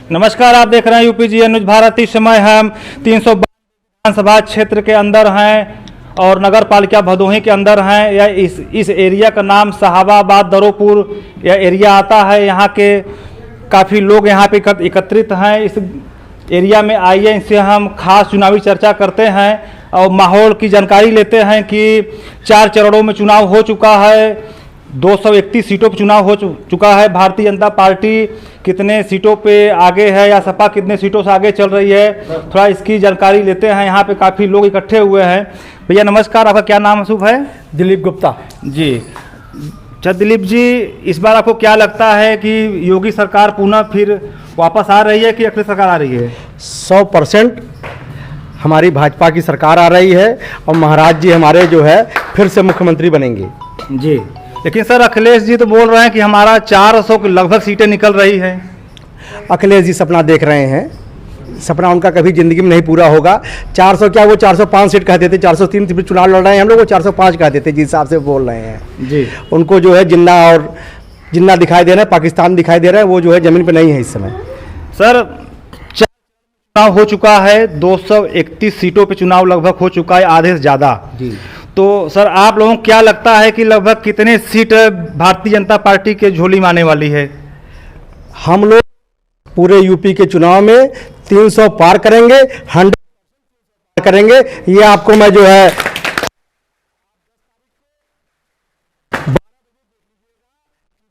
नमस्कार, आप देख रहे हैं यूपीजीएन न्यूज भारत। इस समय हम 300 विधानसभा क्षेत्र के अंदर हैं और नगर पालिका भदोही के अंदर हैं। यह इस एरिया का नाम साहबाबाद दरोपुर यह एरिया आता है। यहाँ के काफ़ी लोग यहाँ पे एकत्रित हैं। इस एरिया में आइए, इनसे हम खास चुनावी चर्चा करते हैं और माहौल की जानकारी लेते हैं कि 4 चरणों में चुनाव हो चुका है। 231 सीटों पर चुनाव हो चुका है। भारतीय जनता पार्टी कितने सीटों पे आगे है या सपा कितने सीटों से आगे चल रही है, थोड़ा इसकी जानकारी लेते हैं। यहाँ पे काफ़ी लोग इकट्ठे हुए हैं। भैया नमस्कार, आपका क्या नाम शुभ है? दिलीप गुप्ता जी। अच्छा दिलीप जी, इस बार आपको क्या लगता है कि योगी सरकार पुनः फिर वापस आ रही है कि अखिलेश सरकार आ रही है? 100% हमारी भाजपा की सरकार आ रही है और महाराज जी हमारे जो है फिर से मुख्यमंत्री बनेंगे जी। लेकिन सर अखिलेश जी तो बोल रहे हैं कि हमारा 400 के लगभग सीटें निकल रही है। अखिलेश जी सपना देख रहे हैं, सपना उनका कभी जिंदगी में नहीं पूरा होगा। 400 क्या, वो 405 सीट कहते थे। 403 सीट चुनाव लड़ रहे हैं हम लोग, वो 405 कहते थे जिस हिसाब से बोल रहे हैं जी। उनको जो है जिन्ना दिखाई दे रहा है, पाकिस्तान दिखाई दे रहा है, वो जो है जमीन पे नहीं है इस समय। सर चुनाव हो चुका है, 231 सीटों पे चुनाव लगभग हो चुका है, आधे से ज़्यादा जी। तो सर आप लोगों को क्या लगता है कि लगभग कितने सीट भारतीय जनता पार्टी के झोली में आने वाली है? हम लोग पूरे यूपी के चुनाव में 300 पार करेंगे, 100 करेंगे। ये आपको मैं जो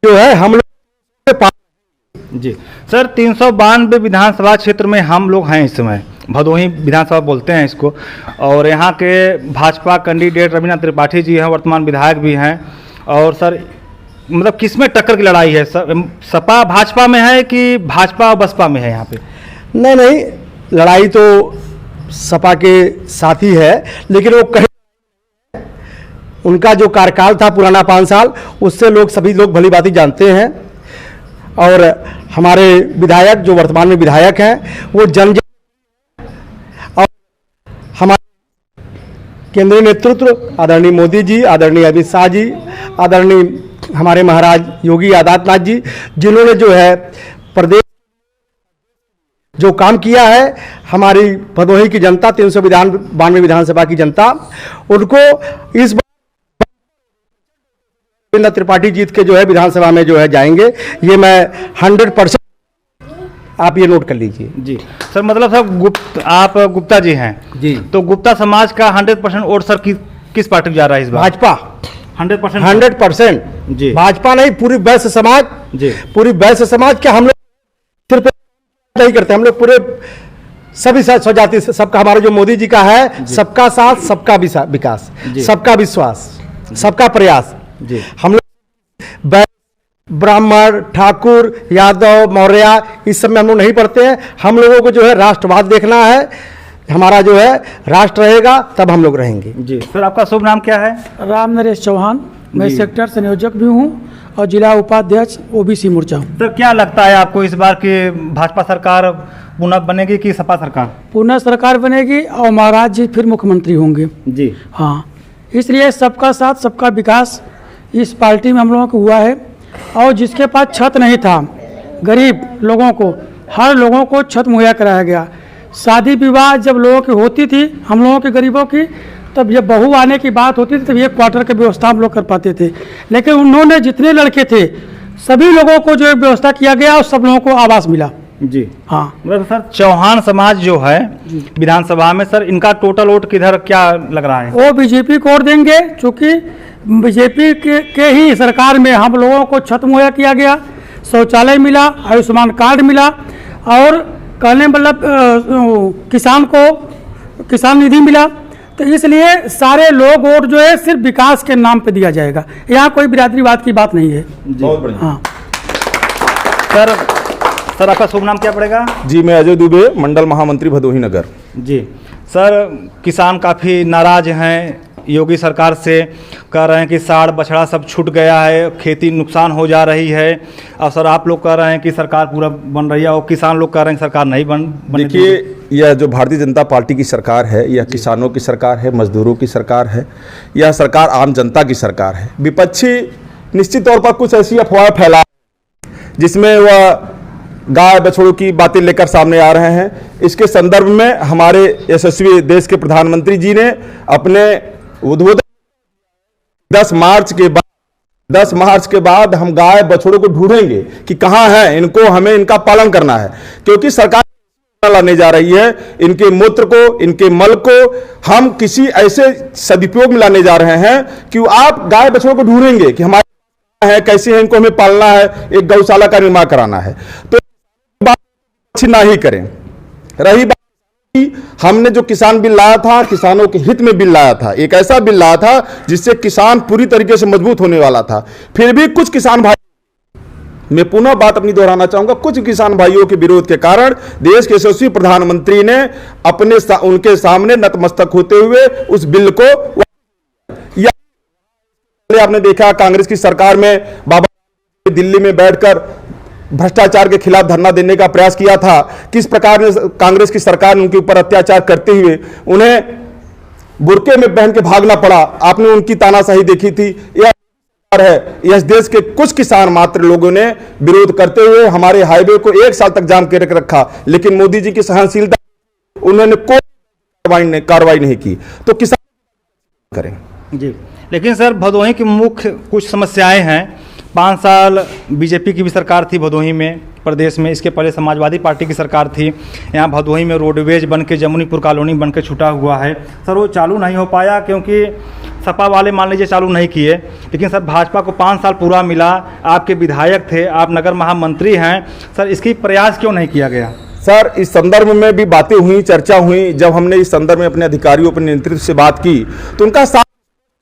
है हम लोग जी। सर 392 विधानसभा क्षेत्र में हम लोग हैं इस समय, भदोही विधानसभा बोलते हैं इसको, और यहाँ के भाजपा कैंडिडेट रविन्द्र त्रिपाठी जी हैं, वर्तमान विधायक भी हैं। और सर मतलब किसमें टक्कर की लड़ाई है? सपा भाजपा में है कि भाजपा और बसपा में है यहाँ पे? नहीं, लड़ाई तो सपा के साथ ही है, लेकिन वो कहीं उनका जो कार्यकाल था पुराना 5 साल, उससे सभी लोग भली भांति जानते हैं। और हमारे विधायक जो वर्तमान में विधायक हैं वो और हमारे केंद्रीय नेतृत्व आदरणीय मोदी जी, आदरणीय अमित शाह जी, आदरणीय हमारे महाराज योगी आदित्यनाथ जी, जिन्होंने जो है प्रदेश जो काम किया है, हमारी भदोही की जनता 392 विधानसभा की जनता उनको इस बार त्रिपाठी जीत के जो है विधानसभा में जो है जाएंगे। ये मैं 100% आप ये नोट कर लीजिए जी। सर मतलब सर आप गुप्ता जी हैं जी, तो गुप्ता समाज का 100% वोट सर किस पार्टी को जा रहा है इस बार? भाजपा 100% जी। भाजपा नहीं, पूरी वैश्य समाज जी, पूरी वैश्य समाज के हम लोग सिर्फ नहीं करते, हम लोग पूरे सभी स्वजाति सबका, हमारा जो मोदी जी का है सबका साथ सबका विकास, सबका विश्वास, सबका प्रयास जी। हम लोग ब्राह्मण, ठाकुर, यादव, मौर्य इस सब में हम लोग नहीं पढ़ते हैं। हम लोगों को जो है राष्ट्रवाद देखना है, हमारा जो है राष्ट्र रहेगा तब हम लोग रहेंगे जी। सर आपका शुभ नाम क्या है? राम नरेश चौहान, मैं सेक्टर संयोजक भी हूँ और जिला उपाध्यक्ष ओबीसी मोर्चा हूँ। सर क्या लगता है आपको इस बार की भाजपा सरकार पुनः बनेगी कि सपा सरकार? पुनः सरकार बनेगी और महाराज जी फिर मुख्यमंत्री होंगे जी। हाँ, इसलिए सबका साथ सबका विकास इस पार्टी में हम लोगों को हुआ है। और जिसके पास छत नहीं था, गरीब लोगों को, हर लोगों को छत मुहैया कराया गया। शादी विवाह जब लोगों की होती थी, हम लोगों के गरीबों की, तब जब बहू आने की बात होती थी तब ये क्वार्टर की व्यवस्था हम लोग कर पाते थे। लेकिन उन्होंने जितने लड़के थे सभी लोगों को जो व्यवस्था किया गया और सब लोगों को आवास मिला जी। हाँ मतलब सर चौहान समाज जो है विधानसभा में, सर इनका टोटल वोट किधर क्या लग रहा है? वो बीजेपी को वोट देंगे, चूँकि बीजेपी के ही सरकार में हम लोगों को छत मुहैया किया गया, शौचालय मिला, आयुष्मान कार्ड मिला, और कहने मतलब किसान को किसान निधि मिला। तो इसलिए सारे लोग वोट जो है सिर्फ विकास के नाम पे दिया जाएगा, यहाँ कोई बिरादरीवाद की बात नहीं है। बहुत बढ़िया। हाँ सर आपका शुभ नाम क्या पड़ेगा? जी, मैं अजय दुबे, मंडल महामंत्री भदोही नगर जी। सर किसान काफ़ी नाराज हैं योगी सरकार से, कह रहे हैं कि साड़ बछड़ा सब छूट गया है, खेती नुकसान हो जा रही है। और सर आप लोग कह रहे हैं कि सरकार पूरा बन रही है और किसान लोग कह रहे हैं कि सरकार नहीं बन। देखिए, यह जो भारतीय जनता पार्टी की सरकार है, यह किसानों की सरकार है, मजदूरों की सरकार है, यह सरकार आम जनता की सरकार है। विपक्षी निश्चित तौर पर कुछ ऐसी अफवाह फैला जिसमें वह गाय बछड़ों की बातें लेकर सामने आ रहे हैं। इसके संदर्भ में हमारे यशस्वी देश के प्रधानमंत्री जी ने अपने उद्बोधन 10 मार्च के बाद हम गाय बछड़ों को ढूंढेंगे कि कहां है, इनको हमें इनका पालन करना है, क्योंकि सरकार लाने जा रही है। इनके मूत्र को, इनके मल को हम किसी ऐसे सदुपयोग में लाने जा रहे हैं कि आप गाय बछड़ों को ढूंढेंगे कि हमारे है, कैसे है, इनको हमें पालना है, एक गौशाला का निर्माण कराना है। तो बात अच्छी ना ही करें। रही बात, हमने जो किसान बिल लाया था, किसानों के हित में बिल लाया था, एक ऐसा बिल लाया था जिससे किसान पूरी तरीके से मजबूत होने वाला था। फिर भी कुछ किसान भाई, मैं पुनः बात अपनी दोहराना चाहूंगा, कुछ किसान भाइयों के विरोध के कारण देश के यशस्वी प्रधानमंत्री ने उनके सामने नतमस्तक होते हुए उस बिल को, आपने देखा कांग्रेस की सरकार में बाबा दिल्ली में बैठकर भ्रष्टाचार के खिलाफ धरना देने का प्रयास किया था। किस प्रकार कांग्रेस की सरकार ने उनके ऊपर अत्याचार करते हुए उन्हें बुरके में पहन के भागना पड़ा। आपने उनकी तानाशाही देखी थी। यह है, इस देश के कुछ किसान मात्र लोगों ने विरोध करते हुए हमारे हाईवे को 1 साल तक जाम करके रखा, लेकिन मोदी जी की सहनशीलता, उन्होंने कोई कार्रवाई नहीं की। तो किसान करें जी। लेकिन सर, भदोही की मुख्य कुछ समस्याएं हैं। 5 साल बीजेपी की भी सरकार थी भदोही में, प्रदेश में। इसके पहले समाजवादी पार्टी की सरकार थी। यहाँ भदोही में रोडवेज बन के जमुनीपुर कॉलोनी बन के छूटा हुआ है। सर, वो चालू नहीं हो पाया क्योंकि सपा वाले मान लीजिए चालू नहीं किए। लेकिन सर, भाजपा को 5 साल पूरा मिला, आपके विधायक थे, आप नगर महामंत्री हैं। सर, इसकी प्रयास क्यों नहीं किया गया? सर, इस संदर्भ में भी बातें हुई, चर्चा हुई। जब हमने इस संदर्भ में अपने अधिकारियों, अपने नेतृत्व से बात की तो उनका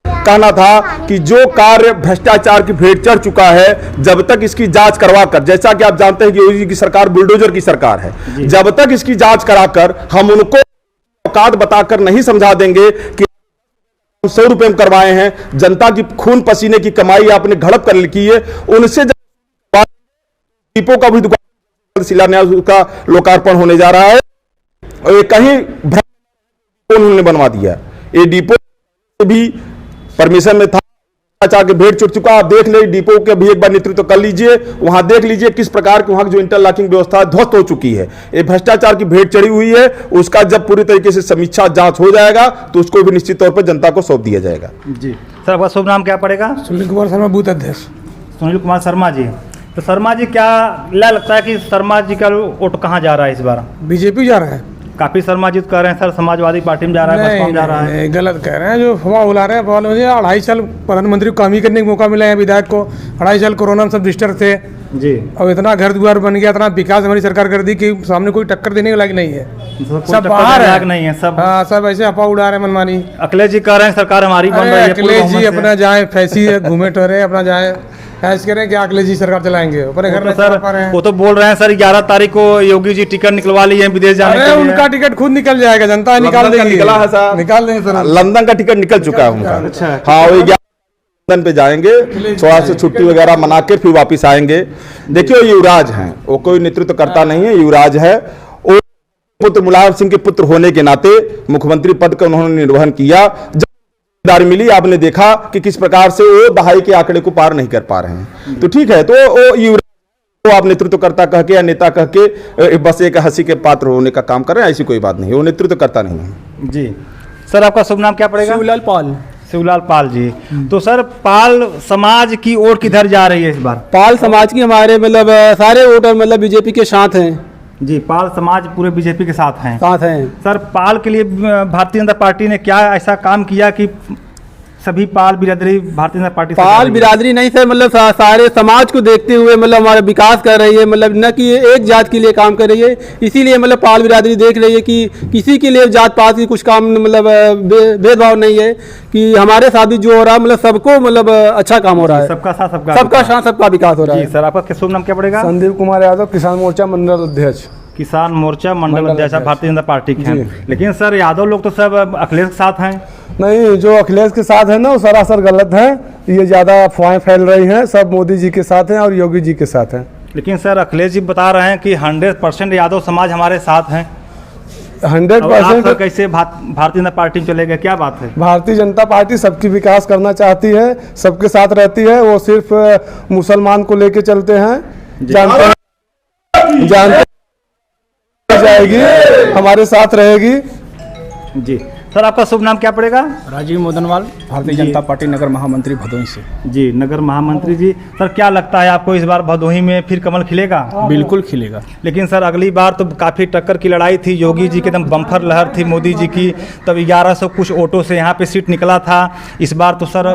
कहना था कि जो कार्य भ्रष्टाचार की भेंट चढ़ चुका है, जब तक इसकी जांच करवा कर, जैसा कि आप जानते हैं कि योगी की सरकार बुलडोजर की सरकार है, जब तक इसकी जांच कराकर हम उनको औकात बताकर नहीं समझा देंगे कि 100 रुपए में करवाए हैं, जनता की खून पसीने की कमाई आपने घड़प कर लिखी है, उनसे डिपो का भी दुकान शिलान्यास का लोकार्पण होने जा रहा है और ये कहीं उन्होंने बनवा दिया। ये डिपो भी परमिशन में था, भ्रष्टाचार के भेंट चढ़ चुका। आप देख ले, डिपो के भी एक बार नेतृत्व कर लीजिए, वहां देख लीजिए किस प्रकार की वहां जो इंटरलॉकिंग व्यवस्था ध्वस्त हो चुकी है। ये भ्रष्टाचार की भेंट चढ़ी हुई है। उसका जब पूरी तरीके से समीक्षा जांच हो जाएगा तो उसको भी निश्चित तौर पर जनता को सौंप दिया जाएगा। जी सर, आपका शुभ नाम क्या पड़ेगा? सुनील कुमार शर्मा, बूथ अध्यक्ष। सुनील कुमार शर्मा जी। तो शर्मा जी, क्या लगता है कि शर्मा जी का वोट कहाँ जा रहा है इस बार? बीजेपी जा रहा है। काफी शर्मा जी कह रहे हैं सर समाजवादी पार्टी में जा रहा है, बसपा में जा रहा है। गलत कह रहे हैं, जो हवा उला रहे हैं। 2.5 साल प्रधानमंत्री को काम ही करने का मौका मिला है विधायक को। 2.5 साल कोरोना में सब डिस्टर्ब थे जी। और इतना घर द्वार बन गया, इतना विकास हमारी सरकार कर दी कि सामने कोई टक्कर देने के लायक नहीं है। सब बाहर है, नहीं है सब। हाँ, सब ऐसे अफवाह उड़ा रहे हैं मनमानी। अखिलेश जी कह रहे हैं सरकार हमारी बन रही है। अखिलेश जी अपना जाए फैसी घूमे टहरे, अपना जाए ऐसे करें कि अखिलेश जी सरकार चलाएंगे, अपने घर में सर। वो तो बोल रहे हैं सर 11 तारीख को योगी जी टिकट निकलवा लिए हैं विदेश जाने के लिए। उनका टिकट खुद निकल जाएगा, जनता निकाल देगी। निकला है सर, निकाल देंगे सर। लंदन का टिकट निकल चुका है उनका। अच्छा। हाँ, वो लंदन पे जाएंगे, थोड़ा सा छुट्टी वगैरह मना के फिर वापिस आएंगे। देखिए, युवराज हैं, वो कोई नेतृत्व करता नहीं है, युवराज है। और पुत्र मुलायम सिंह के पुत्र होने के नाते मुख्यमंत्री पद का उन्होंने निर्वहन किया। जिम्मेदारी मिली, आपने देखा कि किस प्रकार से वो दहाई के आंकड़े को पार नहीं कर पा रहे हैं। तो ठीक है, तो वो युवराज को आप नेतृत्वकर्ता कह के या नेता कह के बस एक हंसी के पात्र होने का काम कर रहे हैं, ऐसी कोई बात नहीं। वो नेतृत्व करता नहीं है। जी सर, आपका शुभ नाम क्या पड़ेगा? शिवलाल पाल। शिवलाल पाल जी। तो सर, पाल समाज की ओर किधर जा रही है इस बार? पाल समाज की हमारे मतलब सारे वोटर मतलब बीजेपी के साथ हैं जी। पाल समाज पूरे बीजेपी के साथ हैं। सर, पाल के लिए भारतीय जनता पार्टी ने क्या ऐसा काम किया कि सभी पाल बिरादरी भारतीय जनता पार्टी पाल बिरादरी नहीं सर, मतलब सारे समाज को देखते हुए मतलब हमारा विकास कर रही है। मतलब न कि एक जात के लिए काम कर रही है, इसीलिए मतलब पाल बिरादरी देख रही है कि किसी के लिए जात पात की कुछ काम मतलब भेदभाव नहीं है, कि हमारे साथ भी जो हो रहा है मतलब सबको मतलब अच्छा काम हो रहा है। सबका साथ सबका विकास हो रहा है। सर, आपका शुभ नाम क्या पड़ेगा? संदीप कुमार यादव, किसान मोर्चा मंडल अध्यक्ष। किसान मोर्चा मंडल अध्यक्ष भारतीय जनता पार्टी के हैं। लेकिन सर, यादव लोग तो सब अखिलेश के साथ हैं। नहीं, जो अखिलेश के साथ है ना वो सरासर गलत है। ये ज़्यादा अफवाहें फैल रही हैं। सब मोदी जी के साथ हैं और योगी जी के साथ हैं। लेकिन सर, अखिलेश जी बता रहे हैं कि 100% यादव समाज हमारे साथ हैं। 100% कैसे भारतीय जनता पार्टी में चले गए, क्या बात है? भारतीय जनता पार्टी सबकी विकास करना चाहती है, सबके साथ रहती है। वो सिर्फ मुसलमान को लेके चलते हैं, जानते हैं। जानते जाएगी, हमारे साथ रहेगी। जी सर, आपका शुभ नाम क्या पड़ेगा? राजीव मोदनवाल, भारतीय जनता पार्टी नगर महामंत्री भदोही से। जी, नगर महामंत्री जी। सर, क्या लगता है आपको इस बार भदोही में फिर कमल खिलेगा? बिल्कुल खिलेगा। लेकिन सर, अगली बार तो काफ़ी टक्कर की लड़ाई थी, योगी जी के एकदम बम्फर लहर थी मोदी जी की, तब 1100 कुछ वोटों से यहाँ पे सीट निकला था। इस बार तो सर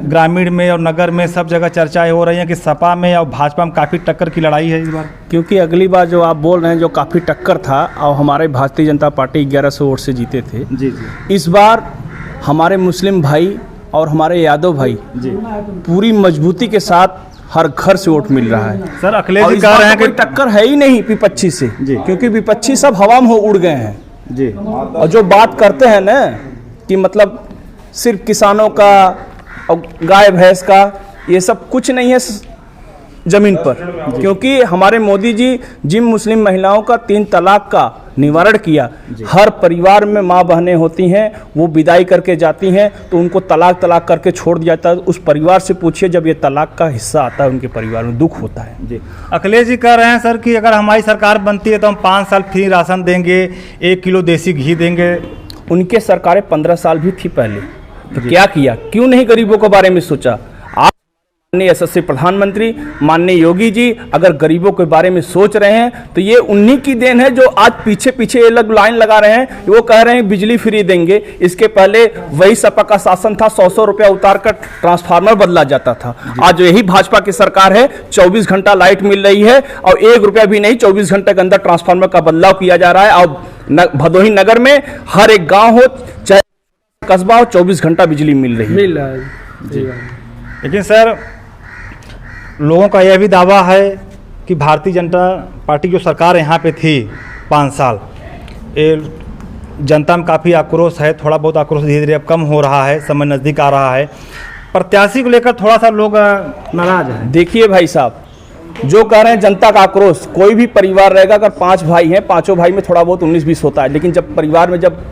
ग्रामीण में और नगर में सब जगह चर्चाएं हो रही हैं कि सपा में और भाजपा में काफ़ी टक्कर की लड़ाई है इस बार। क्योंकि अगली बार जो आप बोल रहे हैं जो काफ़ी टक्कर था और हमारे भारतीय जनता पार्टी 1100 वोट से जीते थे, जी जी, इस बार हमारे मुस्लिम भाई और हमारे यादव भाई जी पूरी मजबूती के साथ हर घर से वोट मिल रहा है। सर, अखिलेश और जी इस कह बार रहे हैं तो कि कोई टक्कर है ही नहीं विपक्षी से, जी। क्योंकि विपक्षी सब हवा में उड़ गए हैं। जी, और जो बात करते हैं ना कि मतलब सिर्फ किसानों का और गाय भैंस का, ये सब कुछ नहीं है जमीन पर, क्योंकि हमारे मोदी जी जिन मुस्लिम महिलाओं का 3 तलाक का निवारण किया, हर परिवार में माँ बहनें होती हैं, वो विदाई करके जाती हैं तो उनको तलाक करके छोड़ दिया जाता है। उस परिवार से पूछिए, जब ये तलाक का हिस्सा आता है उनके परिवार में दुख होता है। जी। अखिलेश जी कह रहे हैं सर कि अगर हमारी सरकार बनती है तो हम 5 साल फ्री राशन देंगे, 1 किलो देसी घी देंगे। उनके सरकारें 15 साल भी थी पहले, तो क्या किया? क्यों नहीं गरीबों के बारे में सोचा? माननीय यशस्वी प्रधानमंत्री माननीय योगी जी अगर गरीबों के बारे में सोच रहे हैं तो ये उन्हीं की देन है जो आज पीछे पीछे ये लोग लाइन लगा रहे हैं। वो कह रहे हैं बिजली फ्री देंगे, इसके पहले वही सपा का शासन था, 100 रुपया उतार कर ट्रांसफार्मर बदला जाता था। आज यही भाजपा की सरकार है, 24 घंटा लाइट मिल रही है और 1 रुपया भी नहीं, 24 घंटे के अंदर ट्रांसफार्मर का बदलाव किया जा रहा है। और भदोही नगर में हर एक गाँव हो चाहे कस्बा हो, 24 घंटा बिजली मिल रही है। लेकिन सर, लोगों का यह भी दावा है कि भारतीय जनता पार्टी जो सरकार यहाँ पे थी 5 साल, ये जनता में काफ़ी आक्रोश है, थोड़ा बहुत आक्रोश धीरे धीरे अब कम हो रहा है, समय नज़दीक आ रहा है, प्रत्याशी को लेकर थोड़ा सा लोग नाराज हैं। देखिए भाई साहब, जो कह रहे हैं जनता का आक्रोश, कोई भी परिवार रहेगा, अगर 5 भाई हैं, 5 भाई में थोड़ा बहुत 19-20 होता है, लेकिन जब परिवार में जब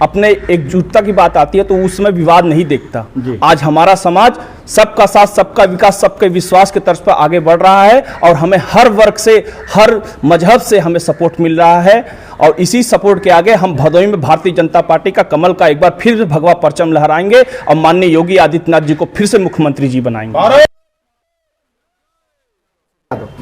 अपने एकजुटता की बात आती है तो उसमें विवाद नहीं देखता। आज हमारा समाज सबका साथ, सबका विकास, सबके विश्वास के तर्ज पर आगे बढ़ रहा है और हमें हर वर्ग से, हर मजहब से हमें सपोर्ट मिल रहा है। और इसी सपोर्ट के आगे हम भदोही में भारतीय जनता पार्टी का कमल का एक बार फिर भगवा परचम लहराएंगे और माननीय योगी आदित्यनाथ जी को फिर से मुख्यमंत्री जी बनाएंगे।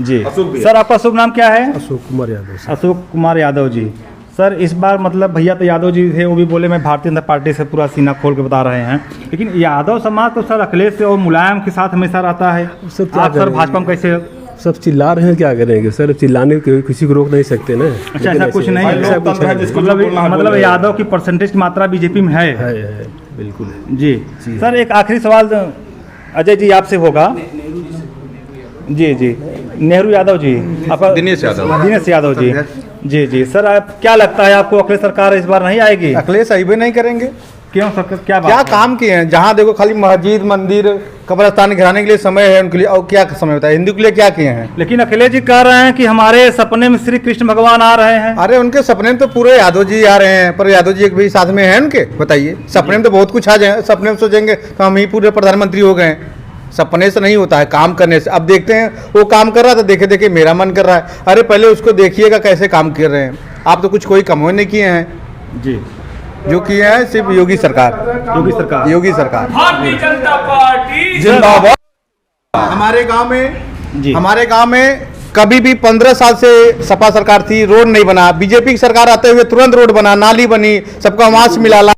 जी सर, आपका शुभ नाम क्या है? अशोक कुमार यादव। अशोक कुमार यादव जी। सर, इस बार मतलब भैया तो यादव जी थे, वो भी बोले मैं भारतीय जनता पार्टी से पूरा सीना खोल के बता रहे हैं, लेकिन यादव समाज तो सर अखिलेश से और मुलायम के साथ हमेशा रहता है। आप सर भाजपा में कैसे? सब चिल्ला रहे हैं, क्या करेंगे सर? चिल्लाने के किसी को रोक नहीं सकते ना। अच्छा, ऐसा कुछ नहीं है, मतलब यादव की परसेंटेज की मात्रा बीजेपी में है। बिल्कुल जी सर, एक आखिरी सवाल अजय जी आपसे होगा। जी जी, नेहरू यादव जी, आपका दिनेश यादव जी। जी जी सर, आप क्या लगता है आपको अखिलेश सरकार इस बार नहीं आएगी? अखिलेश अभी नहीं करेंगे। क्यों सर, क्या बात क्या है? काम किए हैं? जहाँ देखो खाली मस्जिद, मंदिर, कब्रिस्तान गिराने के लिए समय है उनके लिए, और क्या समय होता है? हिंदू के लिए क्या किए हैं? लेकिन अखिलेश जी कह रहे हैं कि हमारे सपने में श्री कृष्ण भगवान आ रहे हैं। अरे उनके सपने में तो पूरे यादव जी आ रहे हैं, पर यादव जी एक भी साथ में है उनके? बताइए, सपने में तो बहुत कुछ आ जाए, सपने में सोचेंगे तो हम ही पूरे प्रधानमंत्री हो गए। सपने से नहीं होता है, काम करने से। अब देखते हैं, वो काम कर रहा था, देखे देखे मेरा मन कर रहा है। अरे पहले उसको देखिएगा कैसे काम कर रहे हैं। आप तो कुछ कोई कम नहीं किए हैं जी, जो किए हैं सिर्फ योगी सरकार। योगी सरकार, योगी सरकार भारतीय जनता पार्टी जिंदाबाद। हमारे गांव में कभी भी 15 साल से सपा सरकार थी, रोड नहीं बना। बीजेपी की सरकार आते हुए तुरंत रोड बना, नाली बनी, सबका मास्क मिला।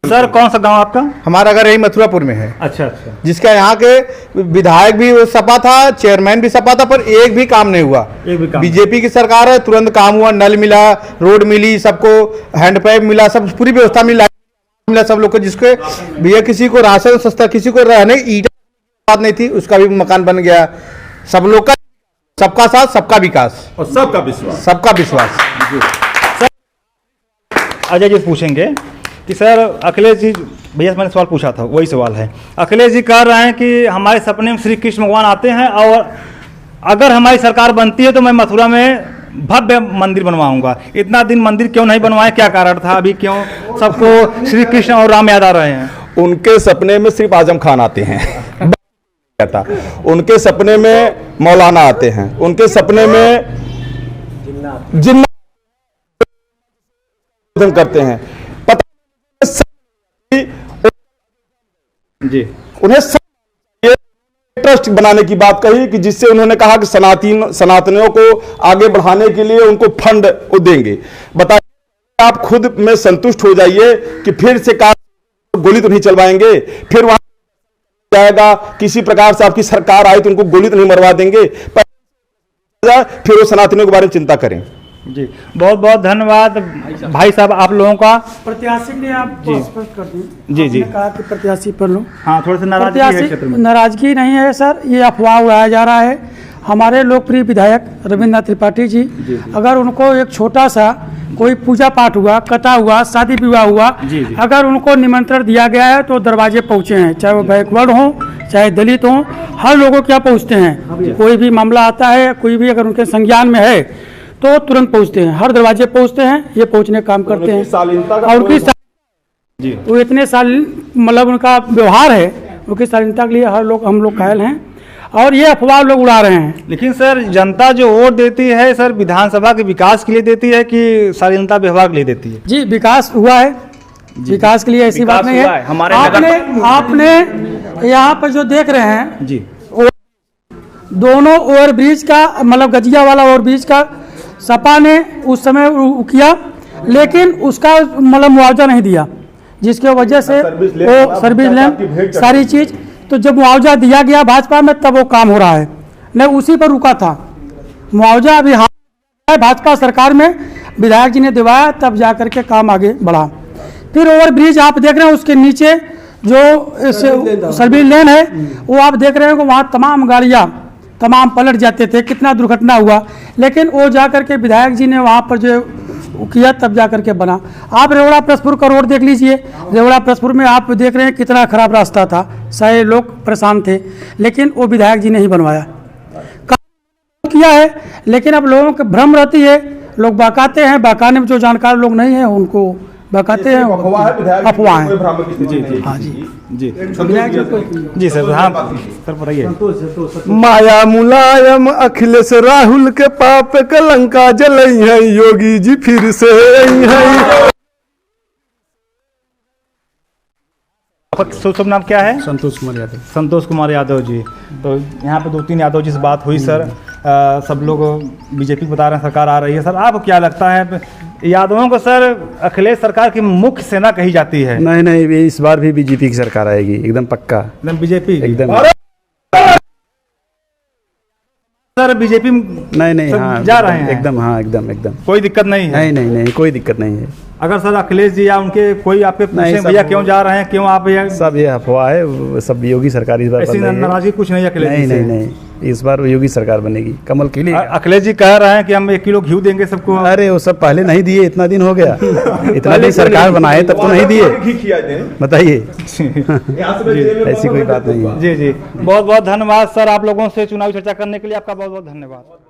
सर, कौन सा गांव आपका? हमारा घर यही मथुरापुर में है। अच्छा अच्छा। जिसका यहाँ के विधायक भी सपा था, चेयरमैन भी सपा था, पर एक भी काम नहीं हुआ। एक भी काम। बीजेपी की सरकार है, तुरंत काम हुआ, नल मिला, रोड मिली, सबको हैंडपैप मिला, सब पूरी व्यवस्था मिला सब लोग को। जिसके भैया किसी को राशन सस्ता, किसी को रहने ईंट बात नहीं थी, उसका भी मकान बन गया। सब लोग का, सबका साथ, सबका विकास और सबका विश्वास, सबका विश्वास। अजय जी पूछेंगे कि सर अखिलेश जी, भैया से मैंने सवाल पूछा था, वही सवाल है। अखिलेश जी कह रहे हैं कि हमारे सपने में श्री कृष्ण भगवान आते हैं और अगर हमारी सरकार बनती है तो मैं मथुरा में भव्य मंदिर बनवाऊंगा। इतना दिन मंदिर क्यों नहीं बनवाए? क्या कारण था? अभी क्यों सबको श्री कृष्ण और राम याद आ रहे हैं? उनके सपने में सिर्फ आजम खान आते हैं उनके सपने में मौलाना आते हैं, उनके सपने में जिन्ना करते हैं, पता जी उन्हें ट्रस्ट बनाने की बात कही कि जिससे उन्होंने कहा कि सनातनियों को आगे बढ़ाने के लिए उनको फंड वो देंगे। बताइए, आप खुद में संतुष्ट हो जाइए कि फिर से गोली तो नहीं चलवाएंगे, फिर वहां जाएगा किसी प्रकार से आपकी सरकार आई तो उनको गोली तो नहीं मरवा देंगे, फिर वो सनातनियों के बारे में चिंता करें। जी बहुत बहुत धन्यवाद भाई साहब आप लोगों का। प्रत्याशी के लिए आप स्पष्ट कर दी। जी जी कहा कि प्रत्याशी पर लो, हाँ थोड़ा सा नाराजगी है क्षेत्र में। नाराजगी नहीं है सर, ये अफवाह उड़ाया जा रहा है। हमारे लोकप्रिय विधायक रविंद्रनाथ त्रिपाठी जी, अगर उनको एक छोटा सा कोई पूजा पाठ हुआ, कथा हुआ, शादी विवाह हुआ, अगर उनको निमंत्रण दिया गया है तो दरवाजे पहुंचे हैं, चाहे वो बैकवर्ड हो चाहे दलित हो, हर लोगों के यहाँ पहुँचते हैं। कोई भी मामला आता है, कोई भी अगर उनके संज्ञान में है तो तुरंत पहुंचते हैं, हर दरवाजे पहुंचते हैं, ये पहुंचने का काम करते हैं। और उनकी वो इतने साल मतलब उनका व्यवहार है, उनकी शालीनता के लिए हम लोग कायल हैं और ये अफवाह लोग उड़ा रहे हैं। लेकिन सर जनता जो वोट देती है सर विधानसभा के विकास के लिए देती है कि शालीनता व्यवहार के लिए देती है? जी विकास हुआ है, विकास के लिए ऐसी बात नहीं है। आपने यहाँ पर जो देख रहे हैं जी, दोनों ओवरब्रिज का मतलब गजिया वाला ओवरब्रिज का सपा ने उस समय किया, लेकिन उसका मतलब मुआवजा नहीं दिया, जिसके वजह से वो सर्विस लेन सारी चीज, तो जब मुआवजा दिया गया भाजपा में तब वो काम हो रहा है, नहीं उसी पर रुका था। मुआवजा अभी भाजपा सरकार में विधायक जी ने दिवाया, तब जा करके काम आगे बढ़ा। फिर ओवरब्रिज आप देख रहे हैं, उसके नीचे जो सर्विस लेन है वो आप देख रहे हैं कि वहाँ तमाम गाड़ियाँ तमाम पलट जाते थे, कितना दुर्घटना हुआ, लेकिन वो जा करके विधायक जी ने वहाँ पर जो किया तब जा करके बना। आप रेवड़ा प्रसपुर का रोड देख लीजिए, रेवड़ा प्रसपुर में आप देख रहे हैं कितना खराब रास्ता था, सारे लोग परेशान थे, लेकिन वो विधायक जी ने ही बनवाया, काम किया है। लेकिन अब लोगों को भ्रम रहती है, लोग बहकाते हैं, बहकाने में जो जानकार लोग नहीं है उनको बहकाते हैं, अफवाह है। जी जी हाँ जी जी जी सर, हाँ सर बताइए। माया मुलायम अखिलेश राहुल के पाप कलंका जलई है, योगी जी फिर से आई है। आपका शुभ नाम क्या है? संतोष कुमार यादव। संतोष कुमार यादव जी। तो यहाँ पे 2-3 यादव जी से बात हुई सर, सब लोग बीजेपी बता रहे हैं सरकार आ रही है। सर आपको क्या लगता है, यादवों को सर अखिलेश सरकार की मुख्य सेना कही जाती है? नहीं नहीं, इस बार भी बीजेपी की सरकार आएगी, एकदम पक्का, एकदम बीजेपी एकदम। सर बीजेपी नहीं हाँ जा रहे हैं एकदम, हाँ एकदम एकदम, कोई दिक्कत नहीं है? नहीं कोई दिक्कत नहीं है। अगर सर अखिलेश जी या उनके कोई आपके पूछे भैया क्यों जा रहे हैं, क्यों आप सब ये अफवाह है, सब योगी सरकार इस बार ऐसी नाराजगी कुछ नहीं है अखिलेश जी से? नहीं, इस बार योगी सरकार बनेगी, कमल खिली। अखिलेश जी कह रहे हैं कि हम 1 किलो घी देंगे सबको। अरे वो सब पहले नहीं दिए, इतना दिन हो गया, इतना दिन सरकार बनाए तब तो नहीं दिए, बताइए। ऐसी कोई बात नहीं है। जी जी बहुत बहुत धन्यवाद सर, आप लोगों से चुनावी चर्चा करने के लिए आपका बहुत बहुत धन्यवाद।